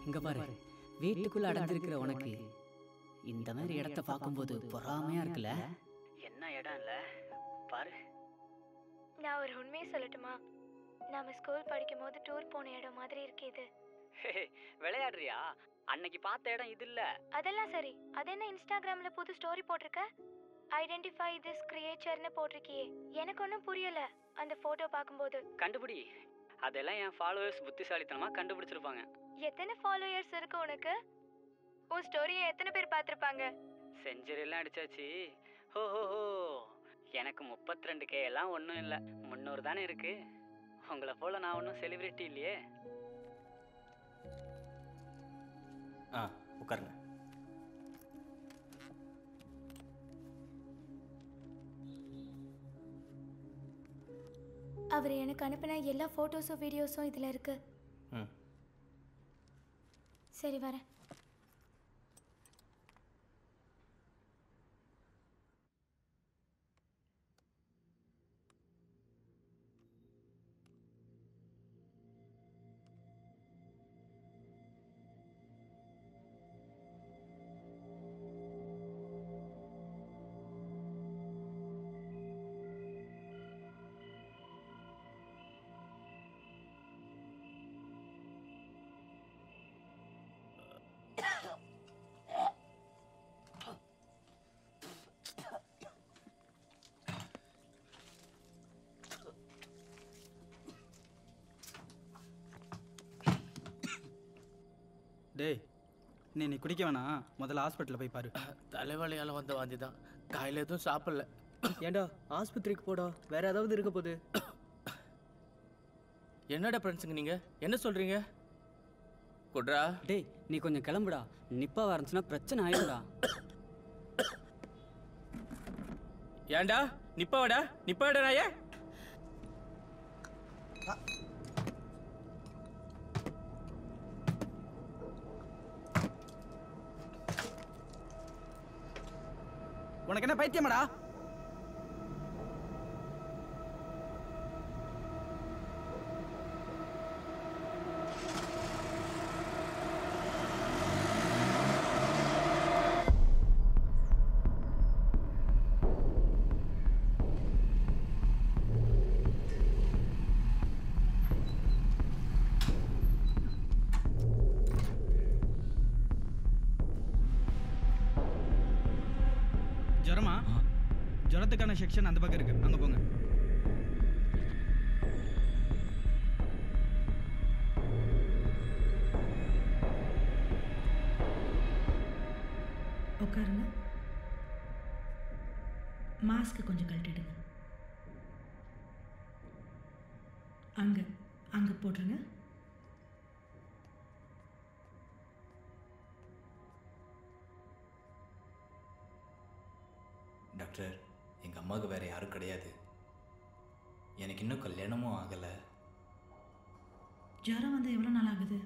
இங்க பாரு, வீட்டுக்குள்ள அடைஞ்சிருக்கிற உனக்கு இந்த மாதிரி இடத்த பார்க்கும்போது பொறாமையா இருக்குல்ல? என்ன இடம் இல்ல பாரு. நான் ஒரு உண்மையை சொல்லட்டுமா? நாம ஸ்கூல் படிக்கும் போது டூர் போன இடம் மாதிரி இருக்கு இது. விளையாடுறியா? அன்னைக்கு பார்த்த இடம் இது இல்ல. அதெல்லாம் சரி, அது என்ன இன்ஸ்டாகிராம்ல புது ஸ்டோரி போட்டிருக்க? ஐடென்டிஃபை திஸ் கிரியேச்சர்னு போட்டிருக்கியே, எனக்கு ஒன்றும் புரியல அந்த போட்டோ பார்க்கும்போது. கண்டுபிடி. அதெல்லாம் என் ஃபாலோவர்ஸ் புத்திசாலித்தனமா கண்டுபிடிச்சிருப்பாங்க. எத்தனை ஃபாலோயர்ஸ் இருக்கு உனக்கு? உன் ஸ்டோரியை எத்தனை பேர் பார்த்துருப்பாங்க? செஞ்சுரியெல்லாம் அடிச்சாச்சு. ஹோ எனக்கு 32K எல்லாம் ஒன்றும் இல்லை, 300 தானே இருக்கு. உங்களை போல நான் ஒன்றும் செலிபிரிட்டி இல்லையே. உட்காருங்க. அவர் எனக்கு அனுப்பின எல்லா ஃபோட்டோஸும் வீடியோஸும் இதில் இருக்கு. சரி வரேன். டேய், நீ குடிக்க வேணாம், முதல்ல ஹாஸ்பிட்டலில் போய் பாரு. தலைவலியால் வந்த வாந்தி தான், காலையில் எதுவும் சாப்பிடல. ஏண்டா ஆஸ்பத்திரிக்கு போடா, வேற ஏதாவது இருக்க போகுது. என்னடா ஃப்ரெண்ட்ஸுங்க நீங்கள் என்ன சொல்கிறீங்க? குட்ரா. டேய் நீ கொஞ்சம் கிளம்புடா, நிப்பா வரச்சுன்னா பிரச்சனை ஆயிடும்டா. ஏண்டா நிப்பாடா நிப்பாடா நாயே. உனக்கு என்ன பைத்தியமாடா? ஜுரமா? ஜுரத்துக்கான செக்ஷன் அந்த பக்கம் இருக்கு, அங்க போங்க. உட்காருங்க. மாஸ்க் கொஞ்சம் கழட்டிடுங்க. அங்க அங்க போட்டுருங்க. டாக்டர், எங்கள் அம்மாவுக்கு வேறு யாரும் கிடையாது. எனக்கு இன்னும் கல்யாணமும் ஆகலை. ஜுரம் வந்து எவ்வளோ நாள் ஆகுது?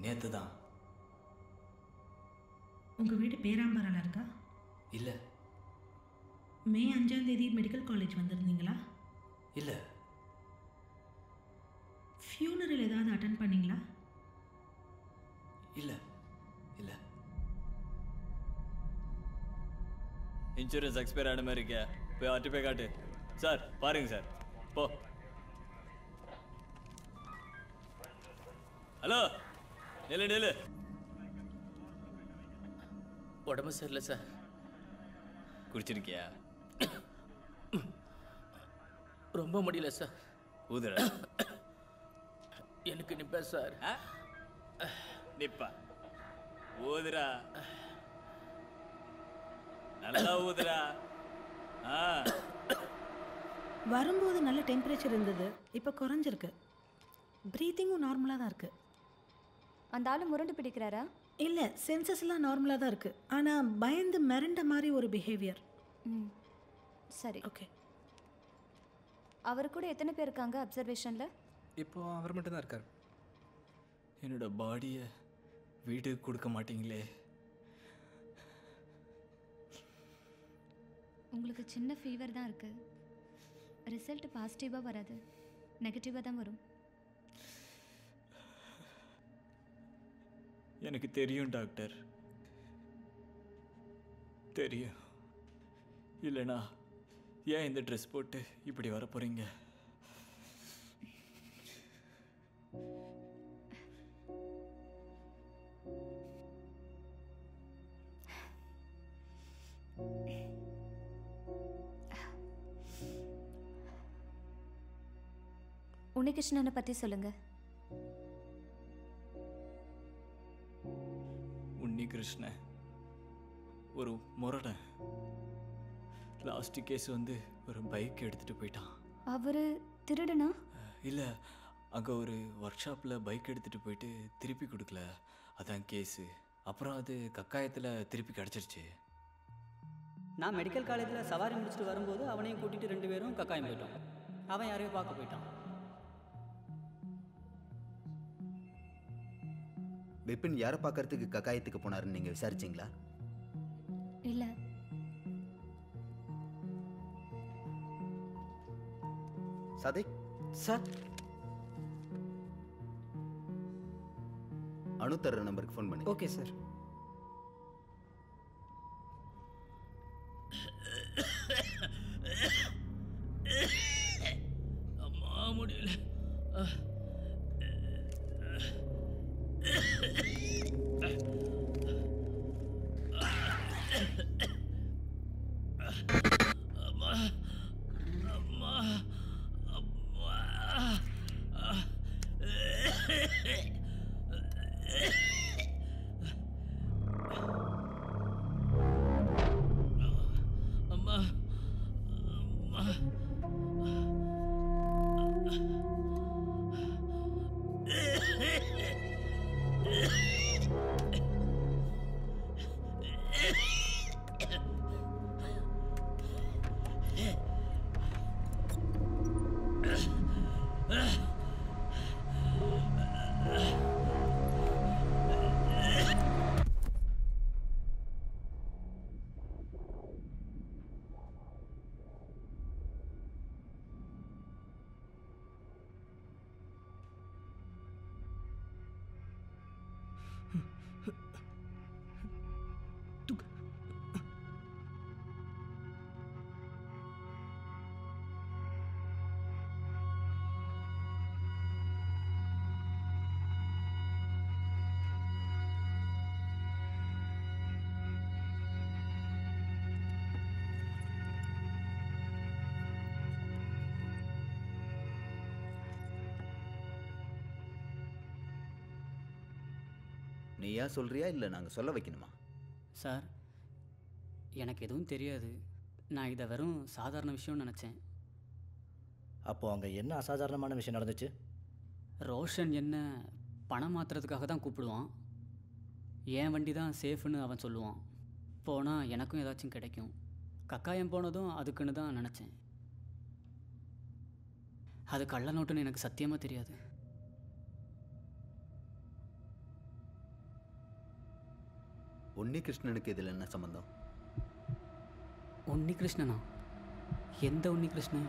நேற்று தான். உங்கள் வீடு பேராம்பரால இருக்கா? இல்லை. மே 5ஆம் தேதி மெடிக்கல் காலேஜ் வந்திருந்தீங்களா? இல்லை. ஃபியூனரல் ஏதாவது அட்டன் பண்ணீங்களா? இல்லை இல்லை. இன்சூரன்ஸ் எக்ஸ்பயர் ஆன மாதிரி இருக்கே, போய் ஆர்டி போய் காட்டு. சார் பாருங்க சார், போ. ஹலோ, நில்லு நில்லு. உடம்பு சரியில்லை சார். குடிச்சிருக்கியா? ரொம்ப முடியல சார். ஊதுற. எனக்கு நிப்பா சார். நிப்பா ஊதுரா, நல்லா ஊதுரா. வரும்போது நல்ல டெம்பரேச்சர் இருந்தது, இப்போ குறைஞ்சிருக்கு. ப்ரீத்திங்கும் நார்மலாக தான் இருக்குது. அந்த ஆளு முரண்டு பிடிக்கிறாரா? இல்லை, சென்சஸ்லாம் நார்மலாக தான் இருக்குது. ஆனால் பயந்து மிரண்ட மாதிரி ஒரு பிஹேவியர். சரி, ஓகே. அவர் கூட எத்தனை பேர் இருக்காங்க அப்சர்வேஷனில்? இப்போ அவர் மட்டும் தான் இருக்கார். என்னோட பாடியை வீட்டுக்கு கொடுக்க மாட்டீங்களே. உங்களுக்கு சின்ன ஃபீவர் தான் இருக்குது. ரிசல்ட் பாசிட்டிவாக வராது, நெகட்டிவாக தான் வரும். எனக்கு தெரியும் டாக்டர், தெரியும். இல்லைனா ஏன் இந்த ட்ரெஸ் போட்டு இப்படி வர போறீங்க? உன்னிகிருஷ்ணனை பற்றி சொல்லுங்க. உன்னிகிருஷ்ணன் ஒரு முரடன். லாஸ்ட் கேஸ் வந்து ஒரு பைக் எடுத்துகிட்டு போயிட்டான். அவர் திருடனா? இல்லை, அங்கே ஒரு ஒர்க் ஷாப்பில் பைக் எடுத்துகிட்டு போயிட்டு திருப்பி கொடுக்கல, அதான் கேஸு. அப்புறம் அது கக்காயத்தில் திருப்பி கிடச்சிருச்சு. நான் மெடிக்கல் காலேஜில் சவாரி முடிச்சுட்டு வரும்போது அவனையும் கூட்டிகிட்டு 2 பேரும் கக்காயம் போயிட்டோம். அவன் யாரையும் பார்க்க போயிட்டான். விபின் யாரை பார்க்கறதுக்கு கக்காயத்துக்கு போனாருன்னு நீங்கள் விசாரிச்சிங்களா? இல்லை. சதிக் சார், அணு தர்ற நம்பருக்கு ஃபோன் பண்ணி. Okay sir. அம்மா முடியல. அம்மா அம்மா அம்மா. அம்மா அம்மா. நீயா சொல்றியா இல்லை நாங்கள் சொல்ல வைக்கணுமா? சார், எனக்கு எதுவும் தெரியாது. நான் இதை வெறும் சாதாரண விஷயம்னு நினச்சேன். அப்போ அங்கே என்ன அசாதாரணமான விஷயம் நடந்துச்சு? ரோஷன் என்ன பணம் மாற்றுறதுக்காக தான் கூப்பிடுவான். என் வண்டி தான் சேஃப்னு அவன் சொல்லுவான். போனால் எனக்கும் ஏதாச்சும் கிடைக்கும். கக்காயம் போனதும் அதுக்குன்னு தான் நினச்சேன். அது கள்ள நோட்டுன்னு எனக்கு சத்தியமாக தெரியாது. உன்னிகிருஷ்ணனுக்கு இதில் என்ன சம்பந்தம்? உன்னிகிருஷ்ணனா? எந்த உன்னிகிருஷ்ணன்?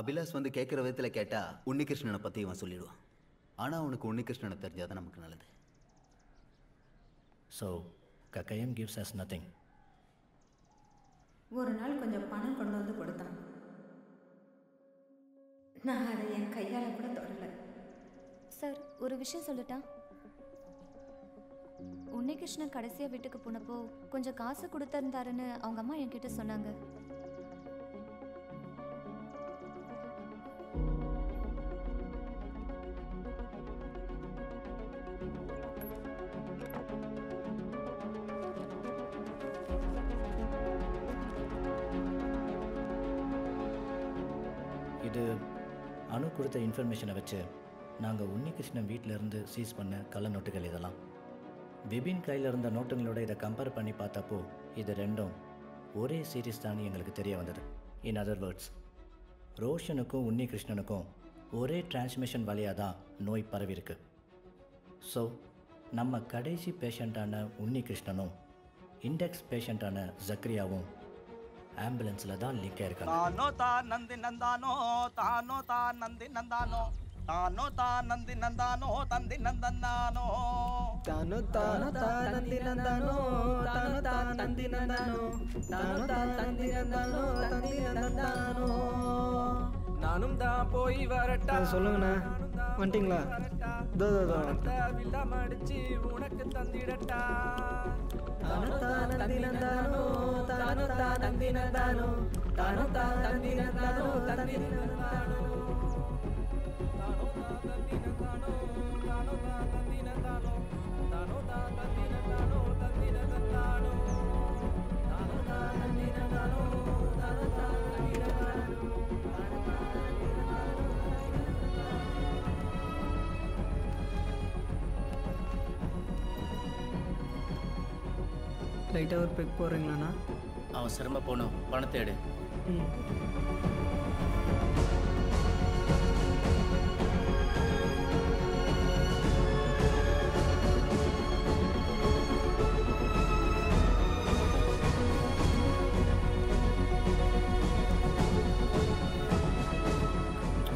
அபிலாஷ் வந்து கேட்குற விதத்தில் கேட்டால் உன்னிகிருஷ்ணனை பற்றி இவன் சொல்லிடுவான். ஆனால் அவனுக்கு உன்னிகிருஷ்ணனை தெரிஞ்சாதான் நமக்கு நல்லது. So Kakkayam gives us nothing. ஒரு நாள் கொஞ்சம் பணம் கொண்டு வந்து கொடுத்தான். நான் அதை என் கையால் கூட தொடலை. சார், ஒரு விஷயம் சொல்லட்டா? உன்னிகிருஷ்ணன் கடைசியாக வீட்டுக்கு போனப்போ கொஞ்சம் காசு கொடுத்துருந்தாருன்னு அவங்க அம்மா என்கிட்ட சொன்னாங்க. இது அணு கொடுத்த இன்ஃபர்மேஷனை வச்சு நாங்கள் உன்னிகிருஷ்ணன் வீட்டிலேருந்து சீஸ் பண்ண கள்ள நோட்டுகள் இதெல்லாம். விபின் கையில் இருந்த நோட்டுங்களோட இதை கம்பேர் பண்ணி பார்த்தப்போ இது ரெண்டும் ஒரே சீரீஸ் தான் எங்களுக்கு தெரிய வந்தது. இன் அதர் வேர்ட்ஸ், ரோஷனுக்கும் உன்னிகிருஷ்ணனுக்கும் ஒரே டிரான்ஸ்மிஷன் வழியாக தான் நோய் பரவிருக்கு. ஸோ நம்ம கடைசி பேஷண்ட்டான உன்னிகிருஷ்ணனும் இண்டெக்ஸ் பேஷண்ட்டான ஜக்ரியாவும் ஆம்புலன்ஸில் தான் லிங்க் ஆயிருக்காங்க. தானோ தான் நந்தி நந்தானோ தானோ தான் நந்தி நந்தானோ தானோ தான் நந்தி நந்தானோ தந்தி நந்தந்தானோ தானோ தானோ நந்தி நந்தானோ தானோ தான் நந்தி நந்தானோ தானோ தான் நந்தி நந்தானோ தந்தி நந்தந்தானோ. நானும் தான் போய் வரட்டா. சொல்லுங்கண்ணா, வந்துட்டீங்களா? வில்லமடிச்சு உனக்கு தந்திடட்டா. தானோ தான் நந்தி நந்தானோ தானோ தான் நந்தி நந்தானோ தானோ தான் நந்தி நந்தானோ தந்தி நந்தந்தானோ. லைட்டாக ஒரு பெக் போடுறீங்களாண்ணா? அவசரமா போகணும், பணத்தை எடு.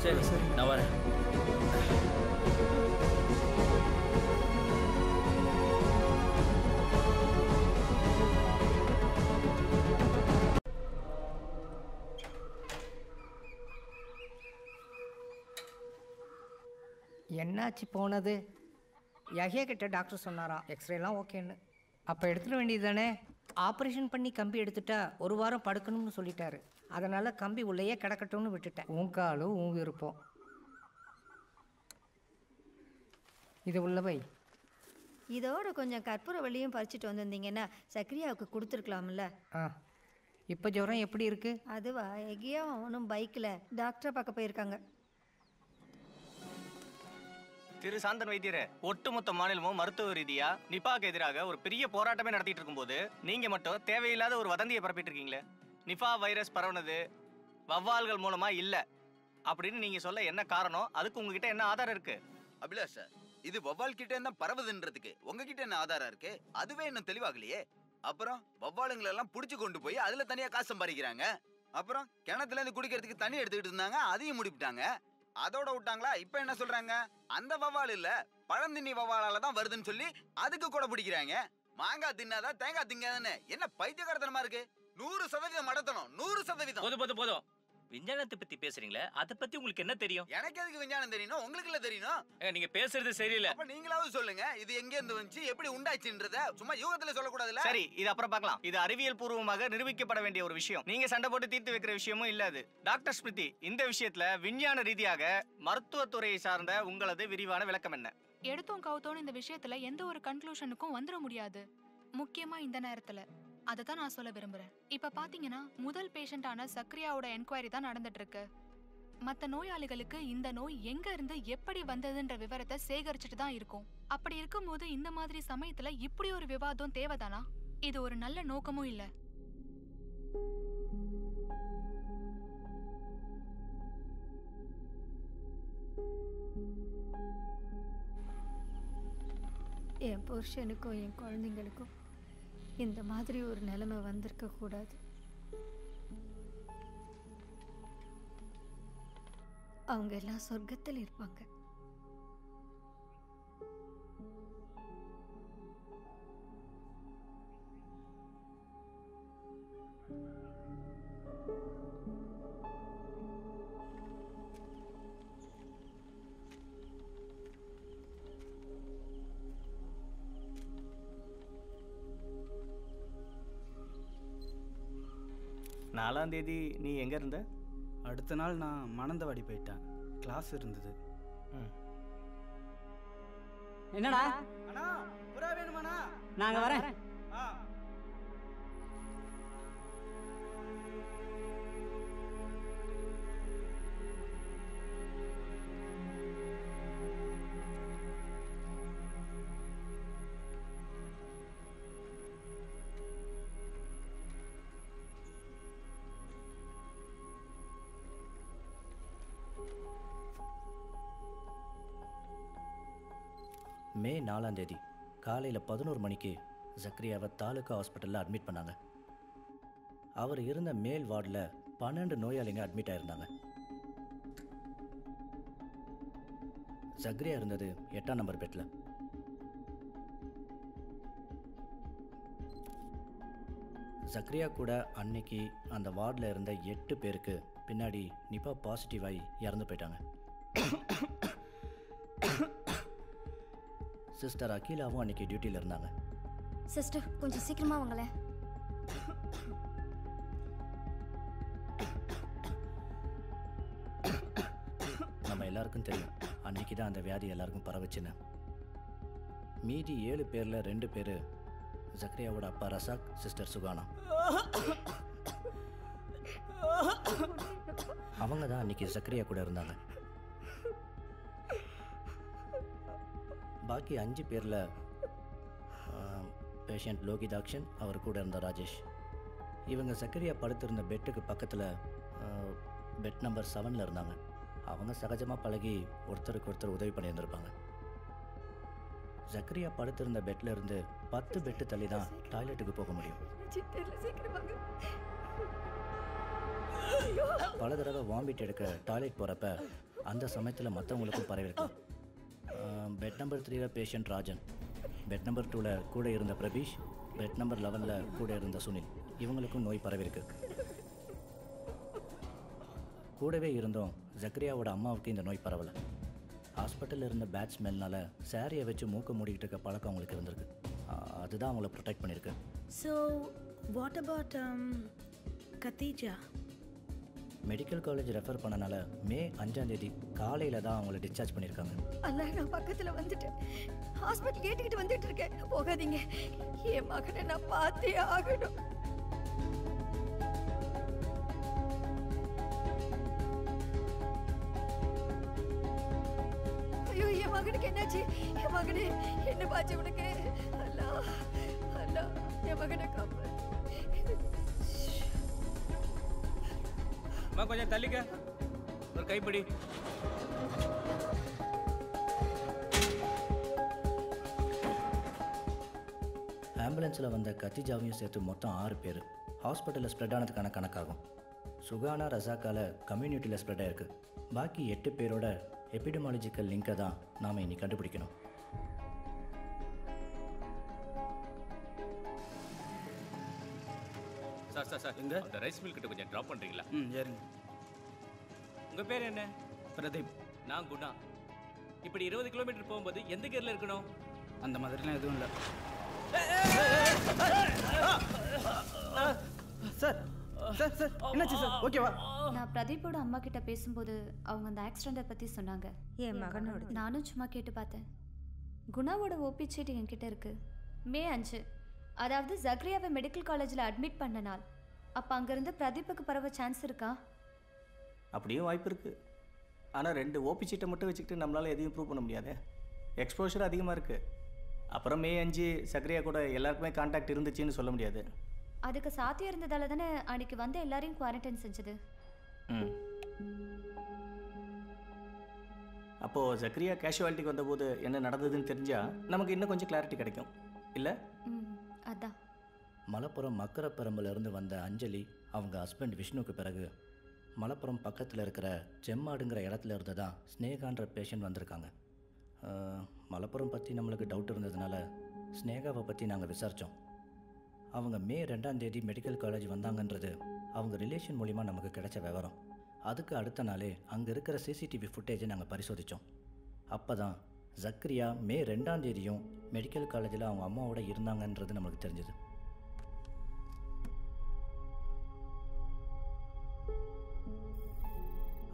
சரி சரி, நான் வரேன். என்னாச்சு போனது? யஹ்யா கிட்ட டாக்டர் சொன்னாராம் எக்ஸ்ரேலாம் ஓகேன்னு. அப்போ எடுத்துட வேண்டியது தானே? ஆப்ரேஷன் பண்ணி கம்பி எடுத்துட்டா ஒரு வாரம் படுக்கணும்னு சொல்லிட்டாரு. அதனால் கம்பி உள்ளேயே கிடக்கட்டும்னு விட்டுட்டேன். உன் காலும் உன் விருப்பம். இது உள்ள வை. இதோட கொஞ்சம் கற்பூர வழியும் பறிச்சுட்டு வந்திருந்தீங்கன்னா சக்ரியாவுக்கு கொடுத்துருக்கலாம்ல. இப்போ ஜுரம் எப்படி இருக்கு? அதுவா, எங்கேயோ அவனும் பைக்கில் டாக்டரை பார்க்க போயிருக்காங்க. திரு சாந்தன் வைத்தியரே, ஒட்டுமொத்த மாநிலமும் மருத்துவ ரீதியா நிபாக்கு எதிராக ஒரு பெரிய போராட்டமே நடத்திட்டு இருக்கும்போது நீங்க மட்டும் தேவையில்லாத ஒரு வதந்தியை பரப்பிட்டு இருக்கீங்களே. நிபா வைரஸ் பரவுனது வவ்வால்கள் மூலமா இல்ல அப்படின்னு நீங்க சொல்ல என்ன காரணம்? அதுக்கு உங்ககிட்ட என்ன ஆதாரம் இருக்கு? அபிலாஷ் சார், இது வவ்வால் கிட்ட என்ன பரவுதுன்றதுக்கு உங்ககிட்ட என்ன ஆதாரம் இருக்கு? அதுவே இன்னும் தெளிவாகலையே. அப்புறம் வவ்வாலுங்களை எல்லாம் புடிச்சு கொண்டு போய் அதுல தனியா காசு சம்பாதிக்கிறாங்க. அப்புறம் கிணத்துல இருந்து குடிக்கிறதுக்கு தண்ணி எடுத்துக்கிட்டு இருந்தாங்க, அதையும் முடிப்பிட்டாங்க. அதோட விட்டாங்களா? இப்ப என்ன சொல்றாங்க? அந்த வவ்வால் இல்ல, பழந்தின்னி வவ்வாலால தான் வருதுன்னு சொல்லி அதுக்கு கூட பிடிக்கிறாங்க. மாங்காய் தின்னாதான் தேங்காய் திங்காதானே? என்ன பைத்தியக்காரத்தனமா இருக்கு? 100% மடத்தணும், 100%. போதும். விஞ்ஞானத்தை பத்தி பேசுறீங்களே, அதை பத்தி உங்களுக்கு என்ன தெரியும்? எனக்கு எதுக்கு விஞ்ஞானம் தெரியணும்? உங்களுக்கு இல்ல தெரியணும். நீங்க பேசுறது சரியில்லை. அப்ப நீங்களாவது சொல்லுங்க, இது எங்க இருந்து வந்துச்சு, எப்படி உண்டாச்சுன்றத சும்மா யூகத்துல சொல்லக்கூடாதுல்ல? சரி, இது அப்புறம் பார்க்கலாம். இது அறிவியல் பூர்வமாக நிரூபிக்கப்பட வேண்டிய ஒரு விஷயம். நீங்க சண்டை போட்டு தீர்த்து வைக்கிற விஷயமும் இல்ல அது. டாக்டர் ஸ்மிருதி, இந்த விஷயத்துல விஞ்ஞான ரீதியாக மருத்துவத்துறையை சார்ந்த உங்களது விரிவான விளக்கம் என்ன? எடுத்தோம் கவுத்தோன்னு இந்த விஷயத்துல எந்த ஒரு கன்க்ளூஷனுக்கும் வந்துட முடியாது, முக்கியமா இந்த நேரத்துல. அதை தான் நான் சொல்ல விரும்புறேன். இப்ப பாத்தீங்கன்னா முதல் பேஷண்டான சக்ரியாவோட என்கொயரி தான் நடந்துட்டு இருக்கு. மற்ற நோயாளிகளுக்கு இந்த நோய் எங்க இருந்து எப்படி வந்ததுன்ற விவரத்தை சேகரிச்சுட்டு தான் இருக்கும். அப்படி இருக்கும்போது இந்த மாதிரி சமயத்துல இப்படி ஒரு விவாதம் தேவைதானா? இது ஒரு நல்ல நோக்கமும் இல்ல. என் புருஷனுக்கும் என் குழந்தைங்களுக்கும் இந்த மாதிரி ஒரு நிலைமை வந்திருக்க கூடாது. அவங்க எல்லாம் சொர்க்கத்தில் இருப்பாங்க. நாலாம் தேதி நீ எங்க இருந்த? அடுத்த நாள் நான் மணந்தவாடி போயிட்டேன், கிளாஸ் இருந்தது. என்னடா அண்ணா, புறா வேணுமாண்ணா? நாங்க வரேன். மே 4ஆம் தேதி காலையில் 11 மணிக்கு ஜக்ரியாவை தாலுகா ஹாஸ்பிட்டலில் அட்மிட் பண்ணாங்க. அவர் இருந்த மேல் வார்டில் 12 நோயாளிங்க அட்மிட் ஆயிருந்தாங்க. ஜக்ரியா இருந்தது 8ஆம் நம்பர் பெட்டில். ஜக்ரியா கூட அன்னைக்கு அந்த வார்டில் இருந்த 8 பேருக்கு பின்னாடி நிபா பாசிட்டிவ் ஆகி இறந்து போயிட்டாங்க. சிஸ்டர் அகிலாவும் அன்னைக்கு டியூட்டியில் இருந்தாங்க. சிஸ்டர் கொஞ்சம் சீக்கிரமா வாங்களேன். நம்ம எல்லாருக்கும் தெரியும் அன்னைக்கு தான் அந்த வியாதி எல்லாருக்கும் பரவச்சுன்னு. மீதி 7 பேரில் 2 பேர் ஜக்ரியாவோட அப்பா ரசாக், சிஸ்டர் சுகானா. அவங்க தான் அன்னைக்கு ஜக்ரியா கூட இருந்தாங்க. பாக்கி 5 பேரில் பேஷண்ட் லோகிதாக்ஷன், அவர் கூட இருந்த ராஜேஷ். இவங்க ஜக்ரியா படுத்திருந்த பெட்டுக்கு பக்கத்தில் பெட் நம்பர் 7ல் இருந்தாங்க. அவங்க சகஜமாக பழகி ஒருத்தருக்கு ஒருத்தர் உதவி பண்ணியிருந்திருப்பாங்க. ஜக்ரியா படுத்திருந்த பெட்டில் இருந்து 10 பெட்டு தள்ளி தான் டாய்லெட்டுக்கு போக முடியும். பல தடவை வாமிட் எடுக்க டாய்லெட் போகிறப்ப அந்த சமயத்தில் மற்றவங்களுக்கும் பரவிருக்கும். பெட் நம்பர் 3ல் பேஷண்ட் ராஜன், பெட் நம்பர் 2ல் கூட இருந்த பிரபீஷ், பெட் நம்பர் 11ல் கூட இருந்த சுனில், இவங்களுக்கும் நோய் பரவிருக்கு. கூடவே இருந்தோம் ஜக்ரியாவோட அம்மாவுக்கு இந்த நோய் பரவலை. ஹாஸ்பிட்டலில் இருந்த பேட் ஸ்மெல்னால சாரியை வச்சு மூக்க மூடிக்கிட்டு இருக்க பழக்கம் அவங்களுக்கு இருந்திருக்கு. அதுதான் அவங்கள ப்ரொடெக்ட் பண்ணியிருக்கு. So what about Khadeeja? Medical college refer பண்ணனால மே 5ஆம் தேதி காலையில் தான் அவங்கள டிஸ்சார்ஜ் பண்ணியிருக்காங்க. அல்ல, நான் பக்கத்தில் வந்துட்டேன். ஹாஸ்பிட்டல் கேட்டுக்கிட்டு வந்துட்டு இருக்கேன். போகாதீங்க, என் மகனை நான் பார்த்தே ஆகணும். ஐயோ, என் மகனுக்கு என்னாச்சு? என் மகனே, என்ன பாச்சு உனக்கு? அல்லா அல்லா, என் மகனை காப்பா. கொஞ்சம் தள்ளிக்க, ஒரு கைப்பிடி. ஆம்புலன்ஸில் வந்த கத்திஜாவையும் சேர்த்து மொத்தம் 6 பேர் ஹாஸ்பிட்டலில் ஸ்ப்ரெட் ஆனதுக்கான கணக்காகும். சுகானா ரசாக்கால கம்யூனிட்டியில் ஸ்ப்ரெட் ஆயிருக்கு. பாக்கி 8 பேரோட எபிடமாலஜிக்கல் லிங்கை தான் நாம் இன்னைக்கு கண்டுபிடிக்கணும். சார் எங்க அந்த ரைஸ் மில் கிட்ட கொஞ்சம் டிராப் பண்றீங்களா? ஏறுங்க. உங்க பேர் என்ன? பிரதீப். நான் குணா. இப்படி 20 கிலோமீட்டர் போகும்போது எந்த கேர்ல இருக்கணும்? அந்த மாதிரிலாம் எதுவும் இல்லை. சார் சார் சார் என்னாச்சு சார்? ஓகேவா? நான் பிரதீப்போட அம்மா கிட்ட பேசும்போது அவங்க அந்த ஆக்சிடென்ட்டை பற்றி சொன்னாங்க. என் மகனோட. நானும் சும்மா கேட்டு பார்த்தேன். குணாவோட ஓபி சீட் என்கிட்ட இருக்கு. மே 5, அதாவது ஜக்ரியாவை மெடிக்கல் காலேஜில் அட்மிட் பண்ண நாள். அப்போ அங்கேருந்து பிரதீப்புக்கு பரவ சான்ஸ் இருக்கா? அப்படியும் வாய்ப்பு இருக்குது. ஆனால் 2 ஓபி சீட்டை மட்டும் வச்சுக்கிட்டு நம்மளால் எதையும் ப்ரூவ் பண்ண முடியாது. எக்ஸ்போஷர் அதிகமாக இருக்குது. அப்புறம் மே 5 சக்ரியா கூட எல்லாருக்குமே கான்டாக்ட் இருந்துச்சுன்னு சொல்ல முடியாது. அதுக்கு சாத்தியம் இருந்ததால தானே அன்னைக்கு வந்து எல்லாரையும் குவாரண்டைன் செஞ்சது. அப்போது சக்ரியா கேஷுவாலிட்டிக்கு வந்தபோது என்ன நடந்ததுன்னு தெரிஞ்சால் நமக்கு இன்னும் கொஞ்சம் கிளாரிட்டி கிடைக்கும் இல்லை? அதான். மலப்புரம் மக்கரப்பெரம்புலேருந்து வந்த அஞ்சலி அவங்க ஹஸ்பண்ட் விஷ்ணுக்கு பிறகு மலப்புரம் பக்கத்தில் இருக்கிற செம்மாடுங்கிற இடத்துல இருந்து தான் ஸ்னேகான்ற பேஷண்ட் வந்திருக்காங்க. மலப்புரம் பற்றி நம்மளுக்கு டவுட் இருந்ததுனால ஸ்னேகாவை பற்றி நாங்கள் விசாரித்தோம். அவங்க மே 2ஆம் தேதி மெடிக்கல் காலேஜ் வந்தாங்கன்றது அவங்க ரிலேஷன் மூலிமா நமக்கு கிடைச்ச விவரம். அதுக்கு அடுத்த நாளே அங்கே இருக்கிற சிசிடிவி ஃபுட்டேஜை நாங்கள் பரிசோதித்தோம். அப்போ தான் ஜக்ரியா மே 2ஆம் தேதியும் மெடிக்கல் காலேஜில் அவங்க அம்மாவோட இருந்தாங்கன்றது நமக்கு தெரிஞ்சது.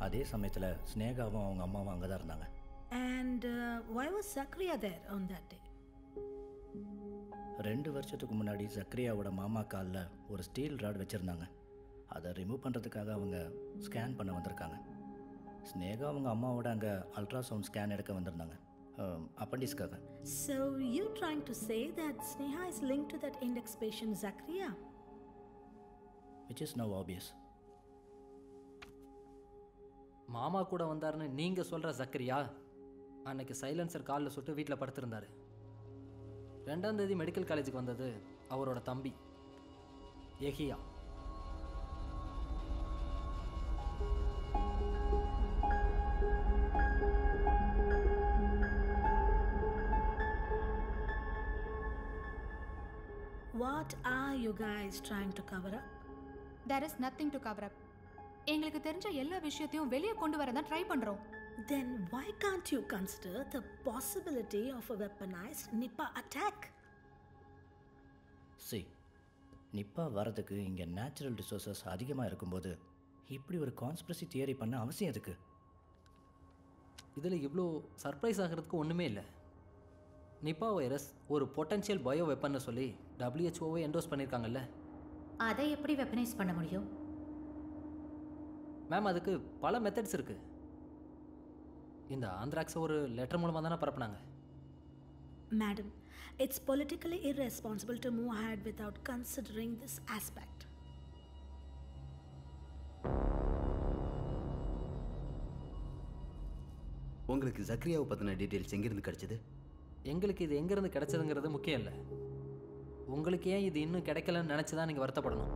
அதே சமயத்தில் ஸ்னேகாவும் அவங்க அம்மாவும் அங்கே தான் இருந்தாங்க. And why was Zakriya there on that day? 2 வருஷத்துக்கு முன்னாடி ஜக்ரியாவோட மாமா காலில் ஒரு ஸ்டீல் ராட் வச்சுருந்தாங்க. அதை ரிமூவ் பண்ணுறதுக்காக அவங்க ஸ்கேன் பண்ண வந்திருக்காங்க. ஸ்னேகா அவங்க அம்மாவோட அங்கே அல்ட்ராசவுண்ட் ஸ்கேன் எடுக்க வந்திருந்தாங்க, அப்பண்டிஸ்க்காக. So you trying to say that Sneha is linked to that index patient Zakriya? Which is now obvious. மாமா கூட வந்தாருன்னு நீங்கள் சொல்கிற ஜக்ரியா அன்னைக்கு சைலன்சர் காலில் சுட்டு வீட்டில் படுத்திருந்தார். 2ஆம் தேதி மெடிக்கல் காலேஜுக்கு வந்தது அவரோட தம்பி Yahya. What are you guys trying to cover up? There is nothing to cover up. எங்களுக்கு தெரிஞ்ச எல்லா விஷயத்தையும் வெளியே கொண்டு வர தான் ட்ரை பண்றோம். Then why can't you consider the possibility of a weaponized Nipah attack? See, நிப்பா வரதுக்கு இங்கே நேச்சுரல் ரிசோர்ஸஸ் அதிகமாக இருக்கும்போது இப்படி ஒரு கான்ஸ்பிரசி தியரி பண்ண அவசியம் எதுக்கு? இதில் இவ்வளோ சர்ப்ரைஸ் ஆகிறதுக்கு ஒன்றுமே இல்லை. நிப்பா வைரஸ் ஒரு பொட்டன்ஷியல் பயோ வெப்பன்னு சொல்லி WHOவை என்டோஸ் பண்ணியிருக்காங்கல்ல. அதை எப்படி வெப்பனைஸ் பண்ண முடியும்? மேம், அதுக்கு பல மெத்தட்ஸ் இருக்குது. இந்த ஆந்த்ராக்ஸை ஒரு லெட்டர் மூலமாக தானே பரப்புனாங்க. Madam, it's politically irresponsible to move ahead without considering this aspect. உங்களுக்கு ஜக்ரியாவை பற்றின டீட்டெயில்ஸ் எங்கேருந்து கிடைச்சது? எங்களுக்கு இது எங்கேருந்து கிடைச்சதுங்கிறது முக்கியம் இல்லை. உங்களுக்கு ஏன் இது இன்னும் கிடைக்கலன்னு நினச்சி தான் நீங்கள் வருத்தப்படணும்.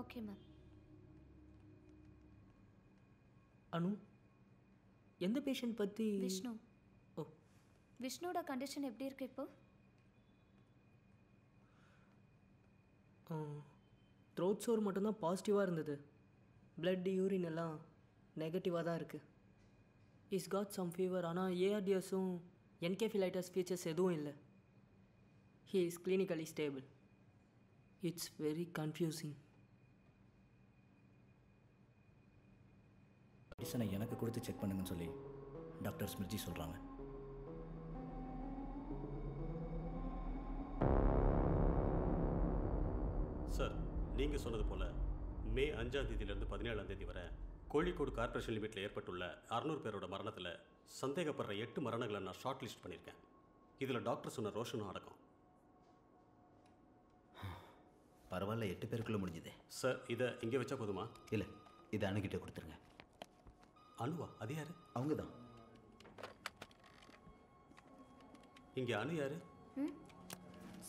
Okay ma'am. அனு, எந்த பேஷண்ட் பற்றி? விஷ்ணு. ஓ, விஷ்ணுவோட கண்டிஷன் எப்படி இருக்கு இப்போ? த்ரோட் சோர் மட்டும்தான் பாசிட்டிவாக இருந்தது. பிளட் யூரின் எல்லாம் நெகட்டிவாக தான் இருக்குது. Is got some fever. ஆனால் ஏஆர்டிஎஸும் என்கேஃபிலைட்டஸ் ஃபீச்சர்ஸ் எதுவும் இல்லை. He is clinically stable. It's very confusing. மெடிசனை எனக்கு கொடுத்து செக் பண்ணுங்கன்னு சொல்லி டாக்டர் ஸ்மிருதி சொல்கிறாங்க. சார், நீங்கள் சொன்னது போல் மே 5ஆம் தேதியிலிருந்து 17ஆம் தேதி வரை கோழிக்கோடு கார்ப்பரேஷன் லிமிட்டில் ஏற்பட்டுள்ள 600 பேரோட மரணத்தில் சந்தேகப்படுற 8 மரணங்களை நான் ஷார்ட் லிஸ்ட் பண்ணியிருக்கேன். இதில் டாக்டர் சொன்ன ரோஷனும் அடக்கம். பரவாயில்ல, 8 பேருக்குள்ளே முடிஞ்சுது. சார், இதை இங்கே வச்சா போதுமா? இல்லை, இதை அணுகிட்ட கொடுத்துருங்க. அனுவா? அது யாரு? அவங்க தான். இங்கே அனு யாரு?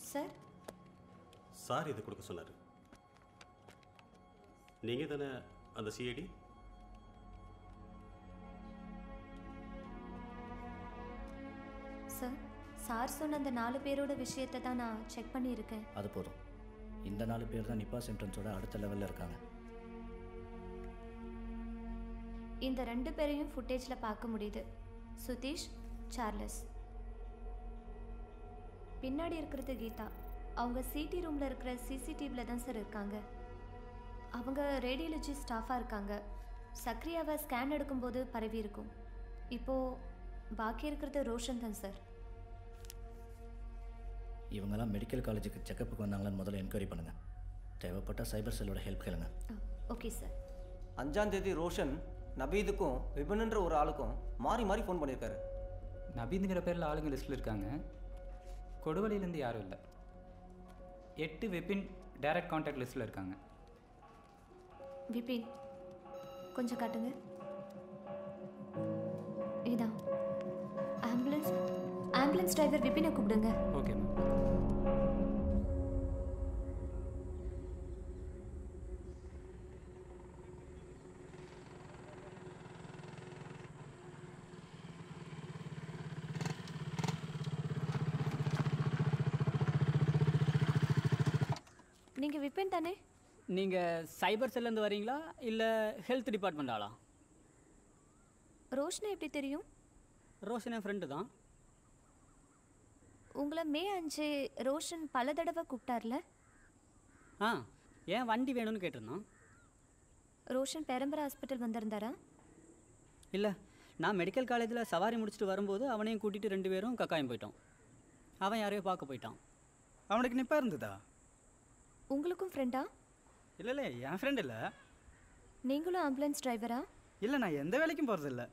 சார், சார் இது கொடுக்க சொன்னார். நீங்கள் தானே அந்த சிஐடி? சார், சார் சொன்ன அந்த 4 பேரோட விஷயத்தை தான் நான் செக் பண்ணியிருக்கேன். அது போதும். இந்த 4 பேர் தான் நிப்பா சிம்டம்ஸோட அடுத்த லெவலில் இருக்காங்க. இந்த 2 பேரையும் ஃபுட்டேஜில் பார்க்க முடியுது. சுதீஷ், சார்லஸ். பின்னாடி இருக்கிறது கீதா. அவங்க சிடி ரூமில் இருக்கிற சிசிடிவியில் தான் சார் இருக்காங்க. அவங்க ரேடியாலஜி ஸ்டாஃபாக இருக்காங்க. சக்ரியாவை ஸ்கேன் எடுக்கும்போது பரவி இருக்கும். இப்போது பாக்கி இருக்கிறது ரோஷன் தான் சார். இவங்கெல்லாம் மெடிக்கல் காலேஜுக்கு செக்கப்புக்கு வந்தாங்களான்னு முதல்ல என்கொயரி பண்ணுங்கள். தேவைப்பட்ட சைபர் செல்லோட ஹெல்ப் கேளுங்க. Okay sir. 5ஆம் தேதி ரோஷன் நபீதுக்கும் விபின்ன்ற ஒரு ஆளுக்கும் மாறி மாறி ஃபோன் பண்ணியிருக்காரு. நபீதுங்கிற பேரில் ஆளுங்க லிஸ்ட்டில் இருக்காங்க. கொடுவலியிலேருந்து யாரும் இல்லை. 8 விபின் டைரக்ட் கான்டாக்ட் லிஸ்ட்டில் இருக்காங்க. விபின் கொஞ்சம் காட்டுங்க. இதான் ஆம்புலன்ஸ் டிரைவர் விபினை கூப்பிடுங்க. Okay ma'am. நீங்கள் விபின் தானே? நீங்கள் சைபர் செல்லேருந்து வரீங்களா இல்லை ஹெல்த் டிபார்ட்மெண்ட் ஆளா? ரோஷனை எப்படி தெரியும்? ரோஷன் என் ஃப்ரெண்டு தான். உங்களை மே 5 ரோஷன் பல தடவை கூப்பிட்டார்ல? ஏன் வண்டி வேணும்னு கேட்டிருந்தான். ரோஷன் பெரம்பரை ஹாஸ்பிட்டல் வந்திருந்தாரா? இல்லை, நான் மெடிக்கல் காலேஜில் சவாரி முடிச்சுட்டு வரும்போது அவனையும் கூட்டிகிட்டு 2 பேரும் கக்காயம் போயிட்டோம். அவன் யாரையோ பார்க்க போயிட்டான். அவனுக்கு நிப்பா இருந்ததா? உங்களுக்கும் ஃப்ரெண்டா? இல்லை, என் ஃப்ரெண்ட் இல்லை. நீங்களும் ஆம்புலன்ஸ் டிரைவரா? இல்லை, நான் எந்த வேலைக்கும் போகிறதில்ல.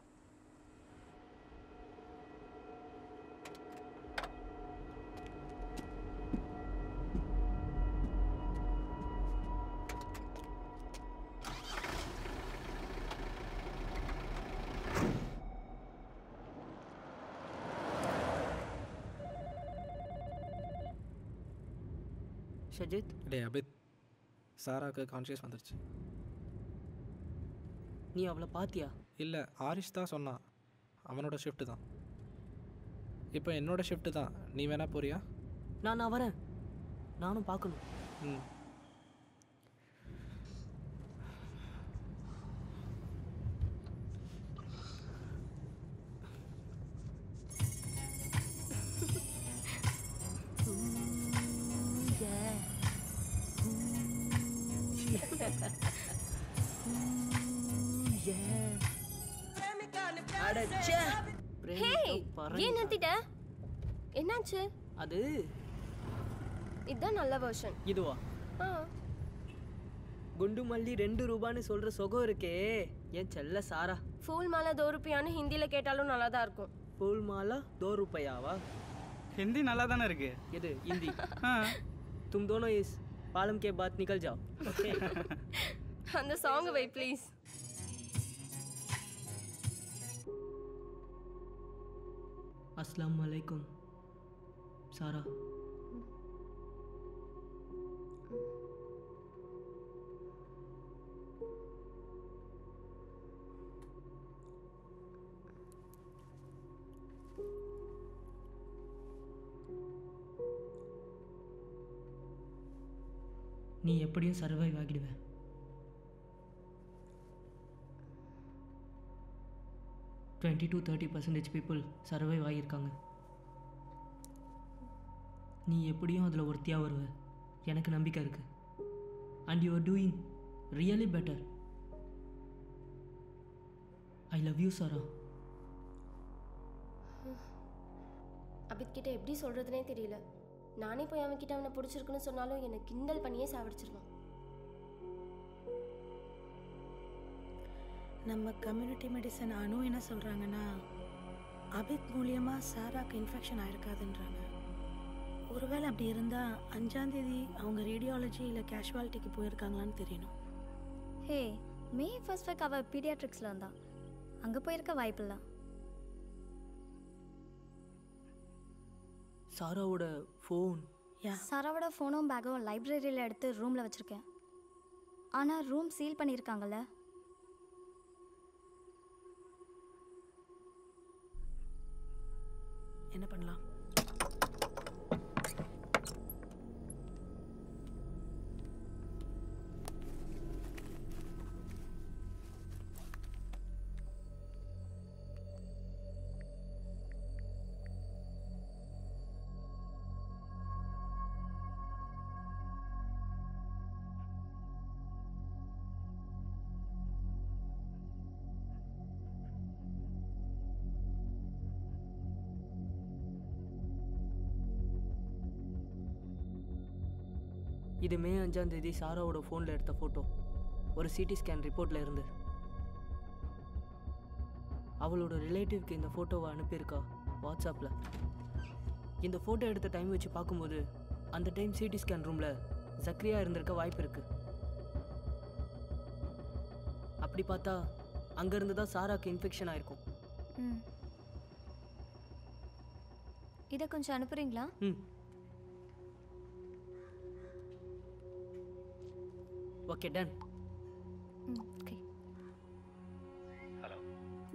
ஷஜித். அபித், சாராக்கு கான்ஷியஸ் வந்துருச்சு. நீ அவளை பாத்தியா? இல்லை, ஆரிஷ் தான் சொன்னான். அவனோட ஷிஃப்ட்டு தான். இப்போ என்னோட ஷிஃப்ட்டு தான். நீ வேணா போறியா? நான் வரேன். நானும் பார்க்கணும். ம். ஏன் நிறுத்திட்ட? என்னாச்சு? அது இதுதான் நல்ல வெர்ஷன். இதுவா? குண்டு மல்லி 2 ரூபான்னு சொல்ற சுகம் இருக்கே என் செல்ல சாரா. ஃபூல் மாலா 2 ரூபாயான்னு ஹிந்தில கேட்டாலும் நல்லா தான் இருக்கும். ஃபூல் மாலா 2 ரூபாயாவா? हिंदी நல்லா தானே இருக்கு. எது ஹிந்தி? तुम दोनों इस पालम के बाद निकल जाओ. ओके. அந்த சாங் வை ப்ளீஸ். अस्सलाम वालेकुम सारा. நீ எப்படியும் சர்வைவ் ஆகிடுவ. டுவெண்ட்டி டு 30% பீப்புள் சர்வைவ் ஆகியிருக்காங்க. நீ எப்படியும் அதில் ஒருத்தியாக வருவ, எனக்கு நம்பிக்கை இருக்கு. And you are doing really better. I love you Sara. Abid கிட்ட எப்படி சொல்றதுனே தெரியல. நானே போய் அவன்கிட்ட அவனை பிடிச்சிருக்குன்னு சொன்னாலும் என்னை கிண்டல் பண்ணியே சாவடிச்சிருவான். நம்ம கம்யூனிட்டி மெடிசன் அனு என்ன சொல்கிறாங்கன்னா, அபித் மூலியமாக சாராக்கு இன்ஃபெக்ஷன் ஆயிருக்காதுன்றாங்க. ஒருவேளை அப்படி இருந்தால் 5ஆம் தேதி அவங்க ரேடியாலஜி இல்லை கேஷுவாலிட்டிக்கு போயிருக்காங்களான்னு தெரியணும். ஹே, மே 1st வீக் அவள் பீடியாட்ரிக்ஸில் இருந்தா, அங்கே போயிருக்க வாய்ப்பில்லை. சாராவோட ஃபோன்? சாராவோட ஃபோனும் பேக்கும் லைப்ரரியில் எடுத்து ரூமில் வச்சுருக்கேன். ஆனால் ரூம் சீல் பண்ணியிருக்காங்கல்ல. என்ன பண்ணலாம்? இது மே 5ஆம் தேதி சாராவோட ஃபோனில் எடுத்த ஃபோட்டோ. ஒரு சிடி ஸ்கேன் ரிப்போர்ட்டில் இருந்து. அவளோட ரிலேட்டிவ்க்கு இந்த ஃபோட்டோவை அனுப்பியிருக்கா வாட்ஸ்அப்பில். இந்த ஃபோட்டோ எடுத்த டைம் வச்சு பார்க்கும்போது அந்த டைம் சிடி ஸ்கேன் ரூமில் சக்ரியா இருந்திருக்க வாய்ப்பு இருக்குது. அப்படி பார்த்தா அங்கேருந்து தான் சாராக்கு இன்ஃபெக்ஷன் ஆயிருக்கும். இதை கொஞ்சம் அனுப்புறீங்களா? Okay, done. Okay. Hello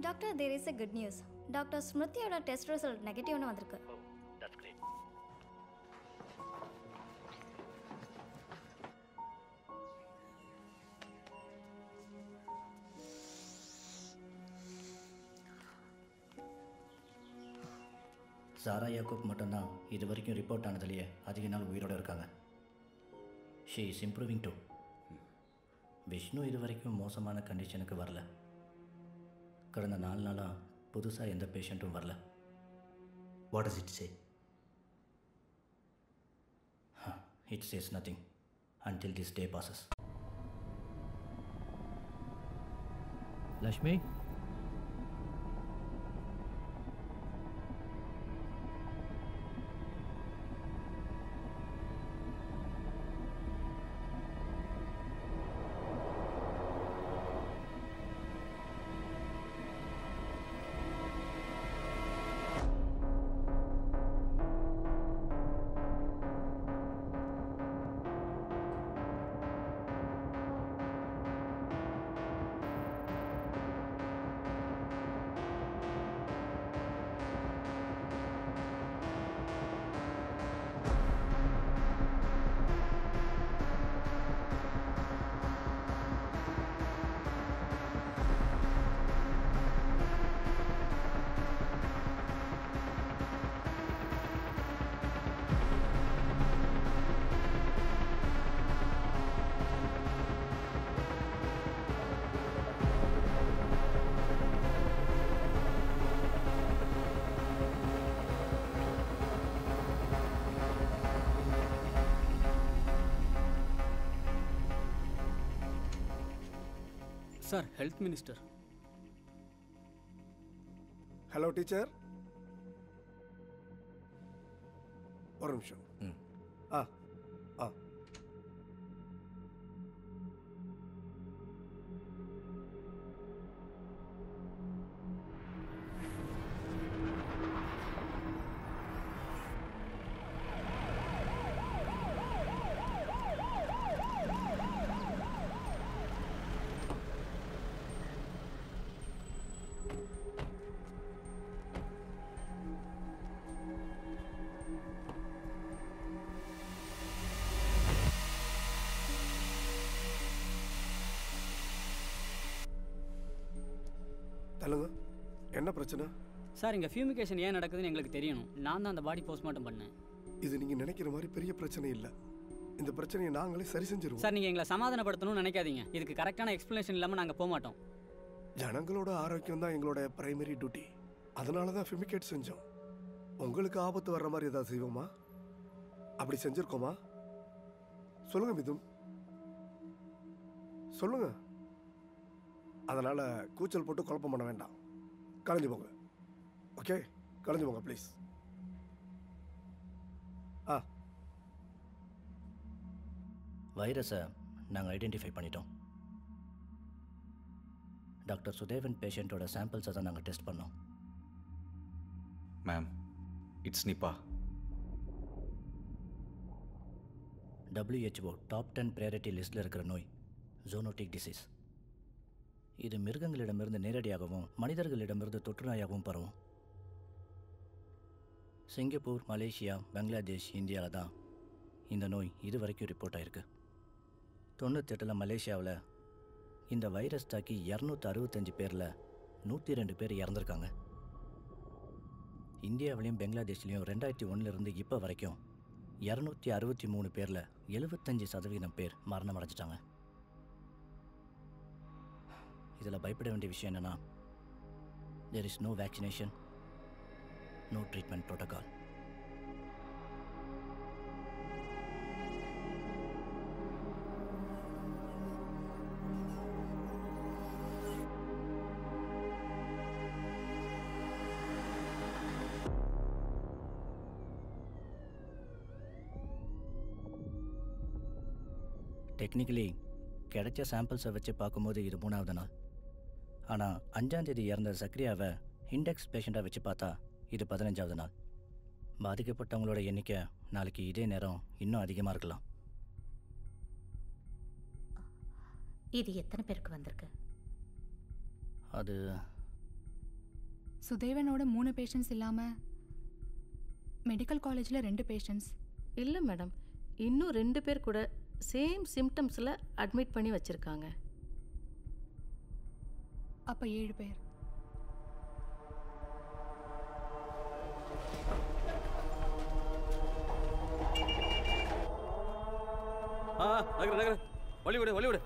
doctor, there is a good news. Doctor ஸ்மிருதியோட டெஸ்ட் ரிசல்ட் நெகட்டிவ்னு வந்திருக்கு. That's great. சாரா யாக்கூப் மட்டும்தான் இது வரைக்கும் ரிப்போர்ட் ஆனதுலேயே அதிக நாள் உயிரோடு இருக்காங்க. She is improving too. Vishnu இது வரைக்கும் மோசமான கண்டிஷனுக்கு வரல. கடந்த 4 நாளாக புதுசாக எந்த பேஷண்ட்டும் வரல. What does it say? It chase nothing until this day bosses. Lakshmi, sir health minister. Hello teacher. ஒரு நிமிஷம். ஆ ஆ சொல்லுங்க, என்ன பிரச்சனை? சார் இங்கே ஃபியூமிகேஷன் ஏன் நடக்குதுன்னு எங்களுக்கு தெரியணும். நான் தான் அந்த பாடி போஸ்ட்மார்ட்டம் பண்ணேன். இது நீங்கள் நினைக்கிற மாதிரி பெரிய பிரச்சனை இல்லை. இந்த பிரச்சனையை நாங்களே சரி செஞ்சிருவோம். சார் நீங்கள் எங்களை சமாதானப்படுத்தணும்னு நினைக்காதீங்க. இதுக்கு கரெக்டான எக்ஸ்ப்ளனேஷன் இல்லாமல் நாங்கள் போக மாட்டோம். ஜனங்களோட ஆரோக்கியம் தான் எங்களோட பிரைமரி டியூட்டி. அதனால தான் ஃபியூமிகேட் செஞ்சோம். உங்களுக்கு ஆபத்து வர்ற மாதிரி ஏதாவது செய்வோமா? அப்படி செஞ்சிருக்கோமா? சொல்லுங்க மிதுன், சொல்லுங்க. அதனால கூச்சல் போட்டு குழப்பம் பண்ண வேண்டாம். கலைஞ்சு போங்க. ஓகே, கலைஞ்சு போங்க ப்ளீஸ். ஆ, வைரஸை நாங்கள் ஐடென்டிஃபை பண்ணிட்டோம். டாக்டர் சுதேவன் பேஷண்ட்டோட சாம்பிள்ஸை தான் நாங்கள் டெஸ்ட் பண்ணோம். Ma'am, it's Nipah. WHO top 10 priority லிஸ்ட்டில் இருக்கிற நோய் ஜோனோட்டிக் டிசீஸ். இது மிருகங்களிடமிருந்து நேரடியாகவும் மனிதர்களிடமிருந்து தொற்று நோயாகவும் பரவும். சிங்கப்பூர், மலேசியா, பங்களாதேஷ், இந்தியாவில் தான் இந்த நோய் இது வரைக்கும் ரிப்போர்ட் ஆயிருக்கு. 98 மலேசியாவில் இந்த வைரஸ் தாக்கி 265 பேரில் 102 பேர் இறந்துருக்காங்க. இந்தியாவிலையும் பெங்களாதேஷ்லேயும் 2001 இப்போ வரைக்கும் 263 பேரில் 75% பேர் மரணம் அடைஞ்சிட்டாங்க. இதில் பயப்பட வேண்டிய விஷயம் என்னென்னா, there is no vaccination, no treatment protocol. Technically கிடைச்ச சாம்பிள்ஸை வச்சு பார்க்கும்போது இது 3வது நாள். ஆனால் 5ஆம் தேதி இறந்த சக்ரியாவை இண்டெக்ஸ் பேஷண்ட்டாக வச்சு பார்த்தா இது 15வது நாள். பாதிக்கப்பட்டவங்களோட எண்ணிக்கை நாளைக்கு இதே நேரம் இன்னும் அதிகமாக இருக்கலாம். இது எத்தனை பேருக்கு வந்திருக்கு? அது சுதேவனோட 3 பேஷண்ட்ஸ் இல்லாமல் மெடிக்கல் காலேஜில் 2 பேஷண்ட்ஸ். இல்லை மேடம், இன்னும் 2 பேர் கூட சேம் சிம்டம்ஸில் அட்மிட் பண்ணி வச்சுருக்காங்க. அப்போ 7 பேர். நகர் நகர் வழி விடு வழி விடு.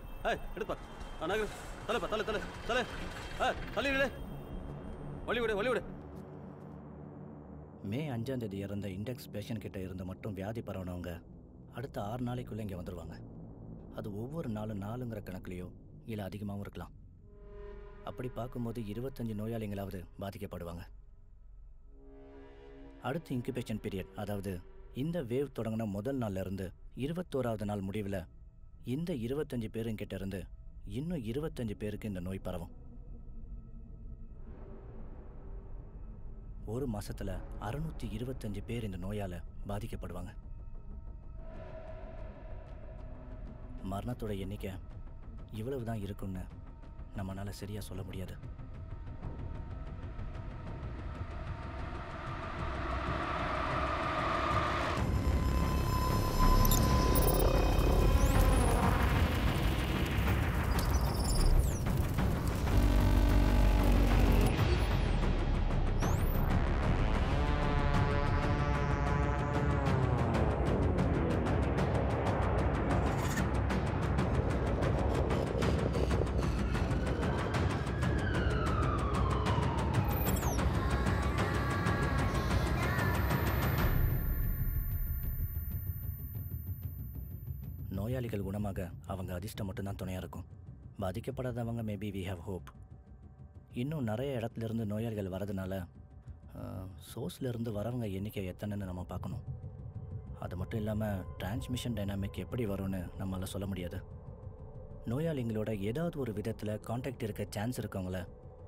எடுப்பா நகர் தலைப்பா தலை தலை தலை தள்ளி விடு. வழி விடு வழி விடு. மே 5ஆம் தேதி இறந்த இண்டெக்ஸ் பேஷண்ட் கிட்ட இருந்து மட்டும் வியாதி பரவனவங்க அடுத்த 6 நாளைக்குள்ளே இங்கே வந்துடுவாங்க. அது ஒவ்வொரு நாளும் 4ங்கிற கணக்குலையோ இல்லை அதிகமாகவும் இருக்கலாம். அப்படி பார்க்கும்போது 25 நோயாளிகளாவது பாதிக்கப்படுவாங்க. அடுத்து இன்குபேஷன் பீரியட், அதாவது இந்த வேவ் தொடங்கின முதல் நாள்லேருந்து 21வது நாள் முடிவில் இந்த 25 பேருங்கிட்ட இருந்து இன்னும் 25 பேருக்கு இந்த நோய் பரவும். ஒரு மாசத்துல 625 பேர் இந்த நோயால் பாதிக்கப்படுவாங்க. மரணத்தோட எண்ணிக்கை இவ்வளவு தான் இருக்குன்னு நம்மளால சரியா சொல்ல முடியாது. நோயாளிகள் குணமாக அவங்க அதிர்ஷ்டம் மட்டும்தான் துணையாக இருக்கும். பாதிக்கப்படாதவங்க மேபி வி ஹேவ் ஹோப். இன்னும் நிறைய இடத்துலேருந்து நோயாளிகள் வரதுனால சோர்ஸ்லேருந்து வரவங்க எண்ணிக்கை எத்தனைன்னு நம்ம பார்க்கணும். அது மட்டும் இல்லாமல் டிரான்ஸ்மிஷன் டைனாமிக் எப்படி வரும்னு நம்மளால் சொல்ல முடியாது. நோயாளிங்களோட ஏதாவது ஒரு விதத்தில் காண்டாக்ட் இருக்க சான்ஸ் இருக்கவங்கள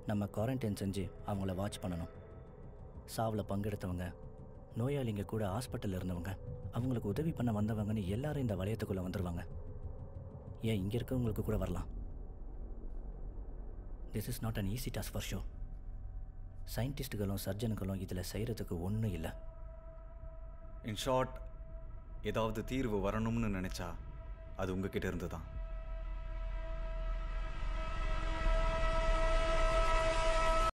நம்ம குவாரண்டைன் செஞ்சு அவங்கள வாட்ச் பண்ணணும். சாவில் பங்கெடுத்தவங்க, நோயாளிங்க கூட ஹாஸ்பிட்டலில் இருந்தவங்க, அவங்களுக்கு உதவி பண்ண வந்தவங்கன்னு எல்லாரும் இந்த வளையத்துக்குள்ளே வந்துடுவாங்க. ஏன் இங்கே இருக்கவங்களுக்கு கூட வரலாம். This is not an easy task for show. சயின்டிஸ்ட்டுகளும் சர்ஜனுகளும் இதில் செய்கிறதுக்கு ஒன்றும் இல்லை. இன் ஷார்ட், ஏதாவது தீர்வு வரணும்னு நினச்சா அது உங்ககிட்ட இருந்து தான்.